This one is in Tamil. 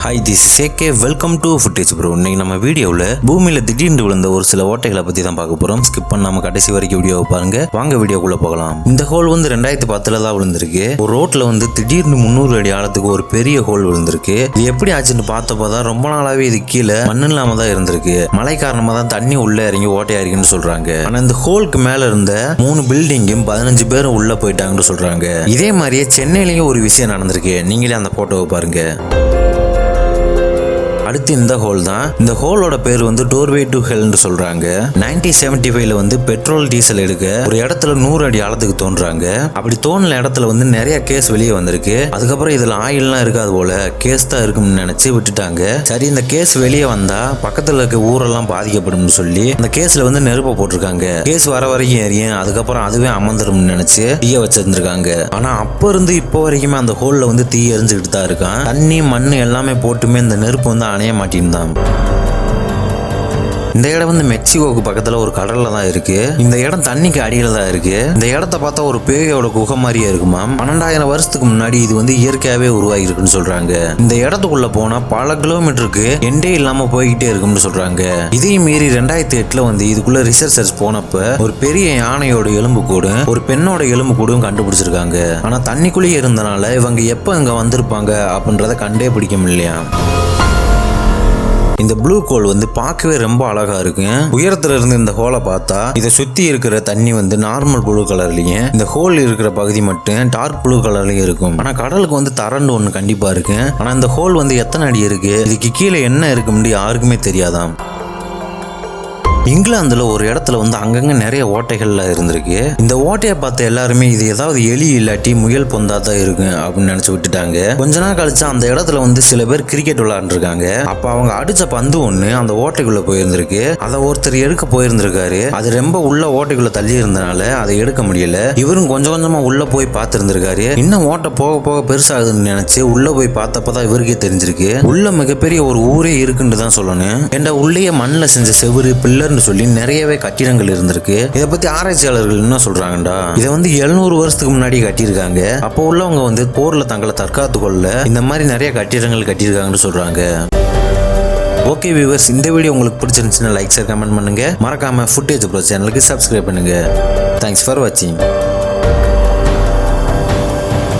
Hi, this is AK. Welcome to Footage Bro. இன்னைக்கு நம்ம வீடியோவில் பூமியில் திடீர்னு விழுந்த ஒரு சில ஓட்டைகளை பற்றி தான் பார்க்க போகிறோம். ஸ்கிப் பண்ணாம கடைசி வரைக்கும் வீடியோவை பாருங்க. வாங்க வீடியோக்குள்ளே போகலாம். இந்த ஹோல் வந்து 2010 தான் விழுந்திருக்கு. ஒரு ரோட்டில் வந்து திடீர்னு 300 அடி ஆழத்துக்கு ஒரு பெரிய ஹோல் விழுந்திருக்கு. இது எப்படி ஆச்சுன்னு பார்த்தப்போ தான் ரொம்ப நாளாவே இது கீழே மண் இல்லாம தான் இருந்திருக்கு. மழை காரணமாக தான் தண்ணி உள்ள இறங்கி ஓட்டையா இருக்குன்னு சொல்றாங்க. ஆனால் இந்த ஹோலுக்கு மேல இருந்த 3 பில்டிங்கும் 15 பேரும் உள்ள போயிட்டாங்கன்னு சொல்றாங்க. இதே மாதிரியே சென்னையிலையும் ஒரு விஷயம் நடந்திருக்கு. நீங்களே அந்த போட்டோவை பாருங்க. அடுத்து இந்த ஹோல் தான். இந்த ஹோலோட பேர் வந்து டோர்வே டு ஹெல்னு சொல்றாங்க. 1975 வந்து பெட்ரோல் டீசல் எடுக்க ஒரு இடத்துல 100 அடி ஆழத்துக்கு தோன்றாங்க. அப்படி தோணுன இடத்துல வந்து நிறைய கேஸ் வெளியே வந்திருக்கு. அதுக்கப்புறம் இதுல ஆயில்லாம் இருக்காது போல, கேஸ் தான் இருக்கும்னு நினைச்சு விட்டுட்டாங்க. சரி, இந்த கேஸ் வெளியே வந்தா பக்கத்துல இருக்க ஊரெல்லாம் பாதிக்கப்படும் சொல்லி அந்த கேஸ்ல வந்து நெருப்ப போட்டிருக்காங்க. கேஸ் வர வரைக்கும் எரியும், அதுக்கப்புறம் அதுவே அமர்ந்துடும் நினைச்சு தீய வச்சிருந்திருக்காங்க. ஆனா அப்ப இருந்து இப்போ வரைக்குமே அந்த ஹோல்ல வந்து தீ எரிஞ்சுக்கிட்டு தான் இருக்கான். தண்ணி மண் எல்லாமே போட்டுமே இந்த நெருப்பு வந்து அணைய மாட்டேன்தான். இந்த இடம் வந்து மெக்சிகோக்கு பக்கத்துல ஒரு கடல்ல தான் இருக்கு. இந்த இடம் தண்ணிக்கு அடியில தான் இருக்கு. இந்த இடத்த பார்த்தா ஒரு பேயோட குகை மாதிரியே இருக்குமா. 12,000 வருஷத்துக்கு முன்னாடி இது வந்து இயற்கையாவே உருவாகி இருக்குன்னு சொல்றாங்க. இந்த இடத்துக்குள்ள போனா பல கிலோமீட்டருக்கு எண்டே இல்லாம போய்கிட்டே இருக்கும்னு சொல்றாங்க. இதையும் மீறி 2008 வந்து இதுக்குள்ள ரிசர்ச்சர்ஸ் போனப்ப ஒரு பெரிய யானையோட எலும்பு கூடும் ஒரு பெண்ணோட எலும்பு கூடும் கண்டுபிடிச்சிருக்காங்க. ஆனா தண்ணிக்குள்ளேயே இருந்தனால இவங்க எப்ப இங்க வந்திருப்பாங்க அப்படின்றத கண்டே பிடிக்க முடியலையா. இந்த ப்ளூ கோல் வந்து பார்க்கவே ரொம்ப அழகா இருக்கு. உயரத்துல இருந்து இந்த ஹோலை பார்த்தா இதை சுத்தி இருக்கிற தண்ணி வந்து நார்மல் ப்ளூ கலர்லயும், இந்த ஹோல் இருக்கிற பகுதி மட்டும் டார்க் ப்ளூ கலர்லயும் இருக்கும். ஆனா கடலுக்கு வந்து தரண்டு ஒண்ணு கண்டிப்பா இருக்கு. ஆனா இந்த ஹோல் வந்து எத்தனை அடி இருக்கு, இதுக்கு கீழே என்ன இருக்குன்னு யாருக்குமே தெரியாதாம். இங்கிலாந்துல ஒரு இடத்துல வந்து அங்கங்க நிறைய ஓட்டைகள்ல இருந்திருக்கு. இந்த ஓட்டையை பார்த்த எல்லாருமே இது ஏதாவது எலி இல்லாட்டி முயல் பொந்தா தான் இருக்கும் அப்படின்னு நினைச்சு விட்டுட்டாங்க. கொஞ்ச நாள் கழிச்சு அந்த இடத்துல வந்து சில பேர் கிரிக்கெட் விளையாண்டுருக்காங்க. அப்ப அவங்க அடிச்ச பந்து ஒண்ணு அந்த ஓட்டைக்குள்ள போயிருந்திருக்கு. அதை ஒருத்தர் எடுக்க போயிருந்திருக்காரு. அது ரொம்ப உள்ள ஓட்டைக்குள்ள தள்ளி இருந்தனால அதை எடுக்க முடியல. இவரும் கொஞ்சம் கொஞ்சமா உள்ள போய் பார்த்திருந்திருக்காரு. இன்னும் ஓட்டை போக போக பெருசாகுதுன்னு நினைச்சு உள்ள போய் பார்த்தப்பதான் இவருக்கே தெரிஞ்சிருக்கு உள்ள மிகப்பெரிய ஒரு ஊரே இருக்குன்னு தான் சொல்லணும். ஏண்டா உள்ளேயே மண்ணில் செஞ்ச செவுரு பில்லர் சொல்லி நிறையவே கட்டிடங்கள் இருந்திருக்கு. இதை பத்தி ஆராய்ச்சியாளர்கள் என்ன சொல்றாங்கடா, இதை வந்து 700 வருஷத்துக்கு முன்னாடி கட்டியிருக்காங்க. அப்போ உள்ளவங்க வந்து போர்ல தங்களை தற்காத்து கொள்ள இந்த மாதிரி நிறைய கட்டிடங்கள் கட்டியிருக்காங்கன்னு சொல்றாங்க. ஓகே வியூவர்ஸ், இந்த வீடியோ உங்களுக்கு பிடிச்சிருந்துச்சுன்னா லைக் ஷேர் கமெண்ட் பண்ணுங்க. மறக்காம ஃபுட்டேஜ் ப்ரோ சேனலுக்கு சப்ஸ்கிரைப் பண்ணுங்க. தேங்க்ஸ் ஃபார் வாட்சிங்.